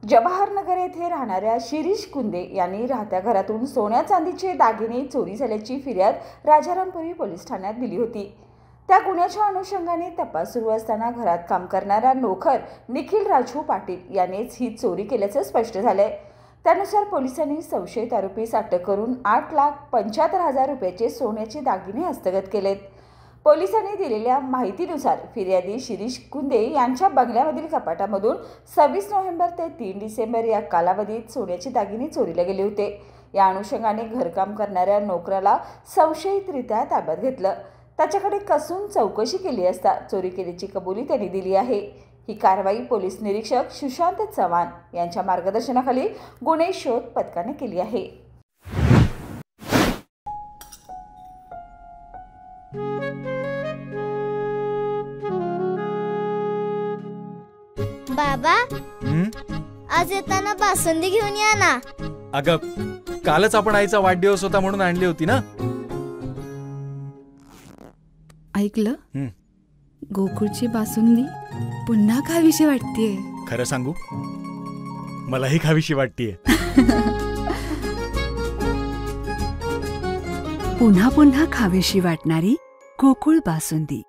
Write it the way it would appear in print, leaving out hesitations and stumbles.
जवाहरनगर येथे राहणाऱ्या शिरीष कुंदे यांनी राहत्या घरातून सोन्या चांदीचे दागिने चोरी झाल्याची फिर्याद राजारामपुरी पोलीस ठाण्यात दिली होती। त्या गुन्ह्याच्या अनुषंगाने तपास सुरू असताना घरात काम करणारा नोकर निखिल राजू पाटील यानेच ही चोरी केल्याचे स्पष्ट झाले। त्यानुसार पोलिसांनी संशयित आरोपीस अटक करून 8,75,000 रुपयाचे सोन्याचे दागिने हस्तगत केलेत। पोलिसांनी दिलेल्या माहितीनुसार फिर्यादी शिरीष कुंदे यांच्या बंगल्यामधील कपाटामधून 26 नोव्हेंबर ते 3 डिसेंबर या कालावधीत सोन्याचे दागिने चोरीला गेले होते। या अनुषंगाने घरकाम करणाऱ्या नोकराला संशयितरित्या ताब्यात घेतलं। त्याच्याकडे कसून चौकशी केली असता चोरी केल्याची कबुली त्यांनी दिली आहे। ही कारवाई पोलीस निरीक्षक सुशांत चव्हाण यांच्या मार्गदर्शनाखाली गुन्हे शोध पथकाने केली आहे। बाबा, आज येताना बासुंदी घेऊन या ना। अगं, कालच आपण आईचा वाढदिवस होता म्हणून आणली होती ना। ऐकलं, गोकुळची बासुंदी पुन्हा खावीशी वाटतेय। खरं सांगू, मलाही खावीशी वाटतेय। पुन्हा पुन्हा खावीशी वाटणारी गोकुळ बासुंदी।